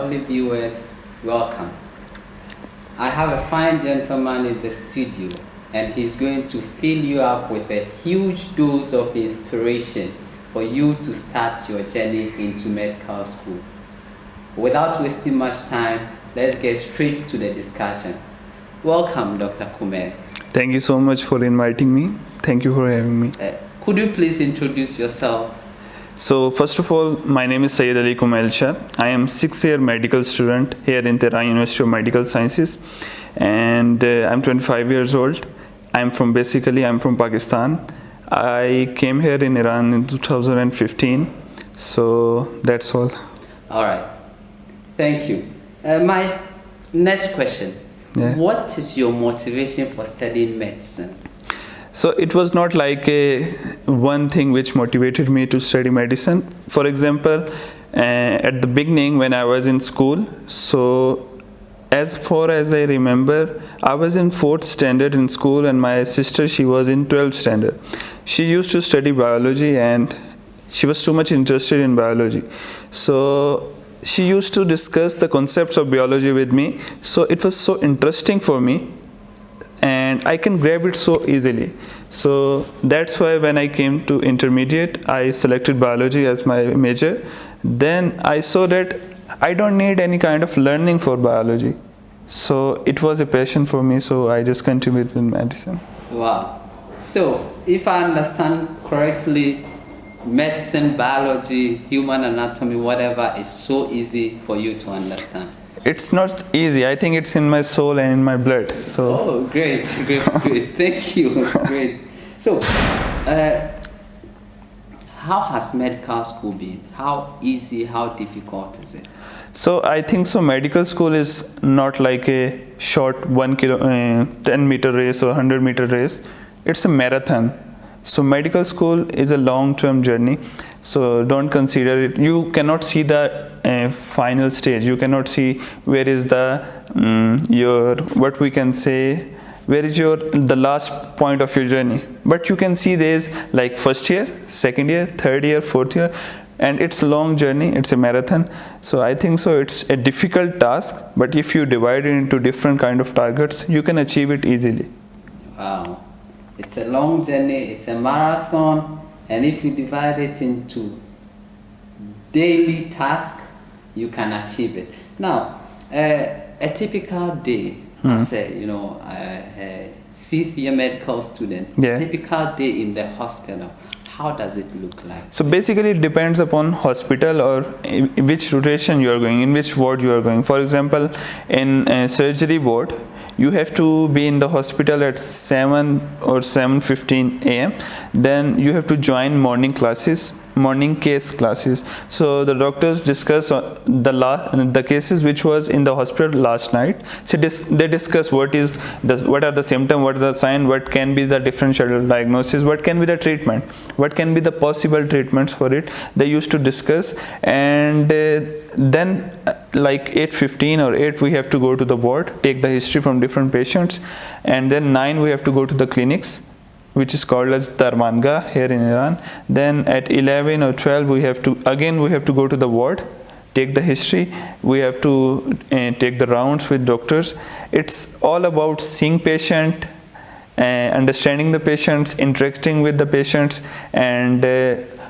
Lovely viewers, welcome. I have a fine gentleman in the studio and he's going to fill you up with a huge dose of inspiration for you to start your journey into medical school. Without wasting much time, let's get straight to the discussion. Welcome, Dr. Kumail. Thank you so much for inviting me. Thank you for having me. Could you please introduce yourself? So first of all, my name is Syed Ali Kumail Shah. I am 6th-year medical student here in Tehran University of Medical Sciences, and I'm 25 years old. I'm from Pakistan. I came here in Iran in 2015. So that's all. All right. Thank you. My next question. Yeah. What is your motivation for studying medicine? So it was not like one thing which motivated me to study medicine. For example, at the beginning when I was in school, so as far as I remember, I was in 4th standard in school and my sister, she was in 12th standard. She used to study biology and she was too much interested in biology. So she used to discuss the concepts of biology with me. So it was so interesting for me and I can grab it so easily. So that's why when I came to intermediate, I selected biology as my major. Then I saw that I don't need any kind of learning for biology. So it was a passion for me, so I just continued with medicine. Wow. So if I understand correctly, medicine, biology, human anatomy, whatever is so easy for you to understand. It's not easy. I think it's in my soul and in my blood. So. Oh, great. Thank you. Great. So, how has medical school been? How easy, how difficult is it? So I think so medical school is not like a short 10-meter race or 100-meter race. It's a marathon. So medical school is a long-term journey. So don't consider it. You cannot see the final stage. You cannot see where is the the last point of your journey. But you can see there's like first year, second year, third year, fourth year, and it's a long journey. It's a marathon. So I think so it's a difficult task. But if you divide it into different kind of targets, you can achieve it easily. Wow. It's a long journey, it's a marathon, and if you divide it into daily tasks, you can achieve it. Now, a typical day, as a 6th year medical student, Yeah. typical day in the hospital, how does it look like? So basically it depends upon hospital or in which rotation you are going, in which ward you are going. For example, in a surgery ward, you have to be in the hospital at 7 or 7:15 a.m. Then you have to join morning case classes. So the doctors discuss the cases which was in the hospital last night. So they discuss what are the symptoms, what are the signs, what can be the differential diagnosis, what can be the treatment, what can be the possible treatments for it. They used to discuss, and then like 8:15 or 8 we have to go to the ward, take the history from different patients, and then 9 we have to go to the clinics, which is called as Darmanga here in Iran. Then at 11 or 12 we have to go to the ward, take the history. We have to take the rounds with doctors. It's all about seeing patient, understanding the patients, interacting with the patients, and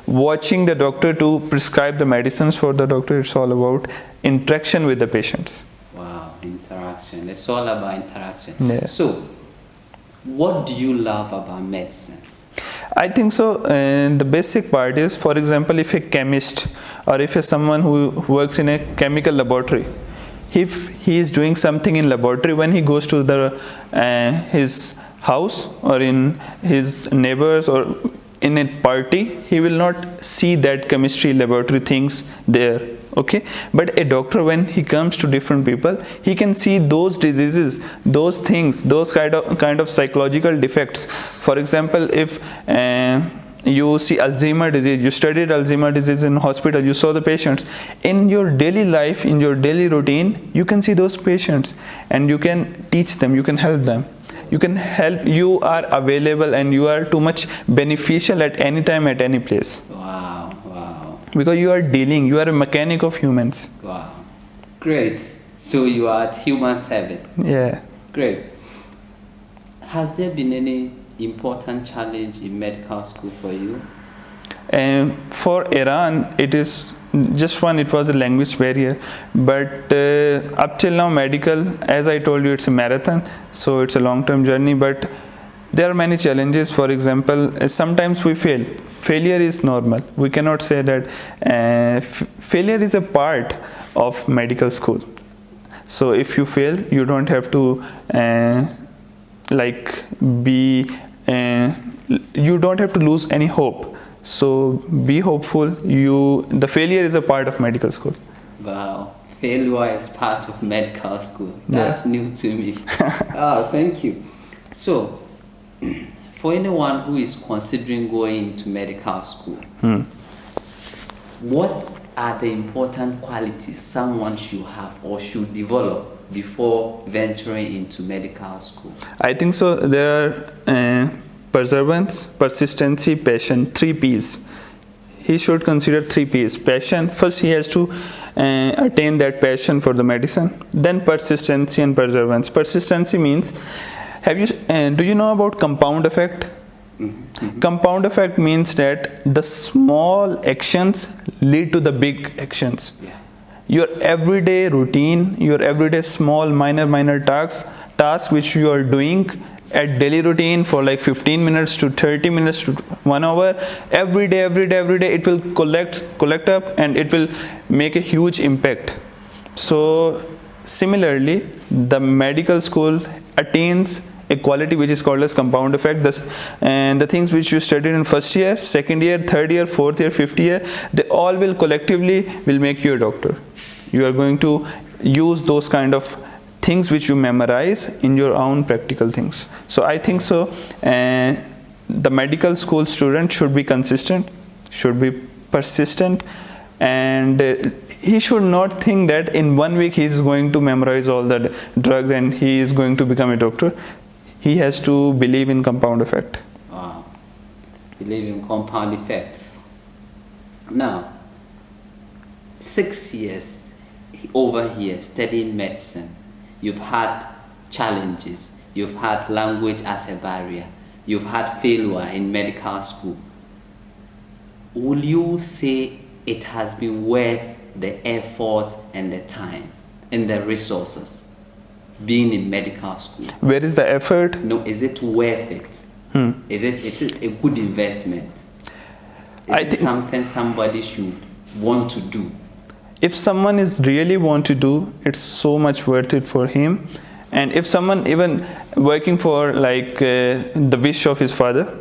watching the doctor to prescribe the medicines for the doctor. It's all about interaction with the patients. Wow, interaction. It's all about interaction. Yeah. So, what do you love about medicine? I think so. The basic part is, for example, if a chemist or if someone who works in a chemical laboratory, if he is doing something in laboratory, when he goes to his house or in his neighbors or in a party, he will not see that chemistry laboratory things there. Okay, but a doctor, when he comes to different people, he can see those diseases, those things, those kind of psychological defects. For example, if you see Alzheimer's disease, you studied Alzheimer's disease in hospital, you saw the patients. In your daily life, in your daily routine, you can see those patients and you can teach them, you can help them. You are available and you are too much beneficial at any time, at any place. Wow. Because you are a mechanic of humans. Wow. Great. So you are at human service. Yeah. Great. Has there been any important challenge in medical school for you? And for Iran, it is just one, it was a language barrier. But up till now, medical, as I told you, it's a marathon, so it's a long-term journey. But there are many challenges. For example, sometimes we fail. Failure is normal. We cannot say that failure is a part of medical school. So if you fail, you don't have to you don't have to lose any hope. So be hopeful. The failure is a part of medical school. Wow, failure is part of medical school. That's new to me. Thank you. So, for anyone who is considering going to medical school, what are the important qualities someone should have or should develop before venturing into medical school? I think so. There are perseverance, persistency, passion, 3 P's. He should consider 3 P's. Passion, first he has to attain that passion for the medicine. Then persistency and perseverance. Persistency means, do you know about compound effect? Mm-hmm. Compound effect means that the small actions lead to the big actions. Yeah. Your everyday routine, your everyday small minor tasks which you are doing at daily routine for like 15 minutes to 30 minutes to 1 hour, every day it will collect up and it will make a huge impact. So similarly, the medical school attains a quality which is called as compound effect. And the things which you studied in first year, second year, third year, fourth year, fifth year, they all will collectively make you a doctor. You are going to use those kind of things which you memorize in your own practical things. So I think so. The medical school student should be consistent, should be persistent, and he should not think that in 1 week he is going to memorize all the drugs and he is going to become a doctor. He has to believe in compound effect. Wow. Believe in compound effect. Now, 6 years over here studying medicine, you've had challenges, you've had language as a barrier, you've had failure in medical school. Will you say it has been worth the effort and the time and the resources being in medical school? Where is the effort? No, is it worth it? Is it a good investment? Is it something somebody should want to do? If someone is really want to do, it's so much worth it for him. And if someone even working for the wish of his father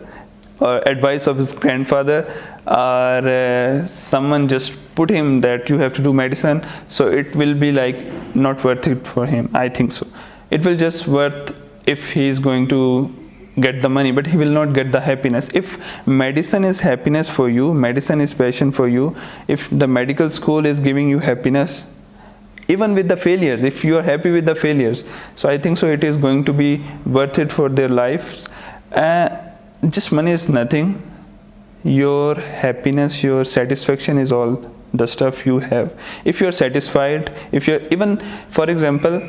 or advice of his grandfather, or someone just put him that you have to do medicine, so it will be not worth it for him. I think so. It will just worth if he is going to get the money, but he will not get the happiness. If medicine is happiness for you, medicine is passion for you, if the medical school is giving you happiness, even with the failures, if you are happy with the failures, so I think so it is going to be worth it for their lives. Just money is nothing. Your happiness, your satisfaction is all the stuff you have. If you are satisfied, if you're even, for example,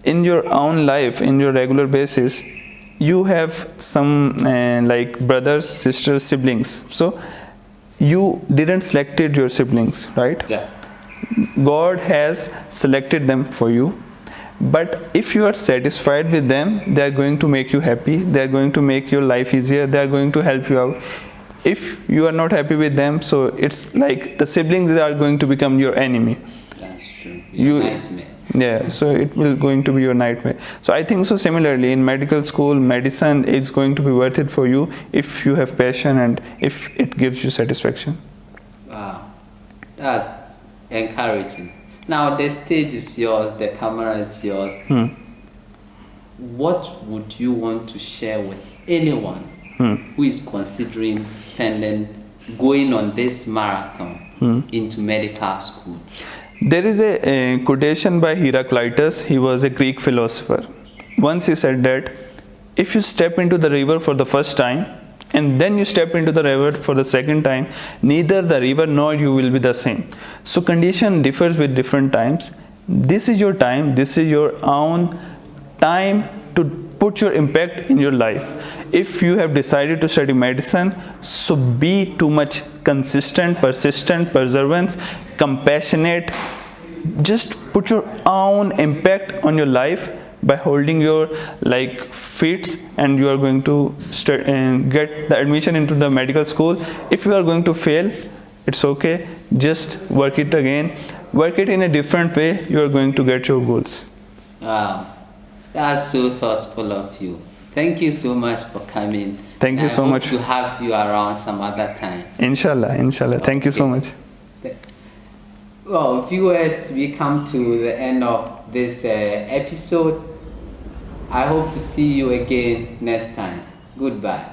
in your own life, in your regular basis, you have some brothers, sisters, siblings. So you didn't selected your siblings, right? Yeah. God has selected them for you. But if you are satisfied with them, they are going to make you happy. They are going to make your life easier. They are going to help you out. If you are not happy with them, so it's like the siblings are going to become your enemy. That's true. Your nightmare. Yeah, so it will going to be your nightmare. So I think so similarly in medical school, medicine is going to be worth it for you if you have passion and if it gives you satisfaction. Wow, that's encouraging. Now the stage is yours, the camera is yours. What would you want to share with anyone who is considering going on this marathon into medical school? There is a quotation by Heraclitus. He was a Greek philosopher. Once he said that if you step into the river for the first time, and then you step into the river for the second time, neither the river nor you will be the same. So condition differs with different times. This is your time, this is your own time to put your impact in your life. If you have decided to study medicine, so be too much consistent, persistent, perseverance, compassionate. Just put your own impact on your life by holding your feet, and you are going to get the admission into the medical school. If you are going to fail, it's okay, just work it again, work it in a different way, you are going to get your goals. Wow, that's so thoughtful of you. Thank you so much for coming. Thank you so much. I hope to have you around some other time. Inshallah. Thank you so much. Well, viewers, we come to the end of this episode. I hope to see you again next time. Goodbye.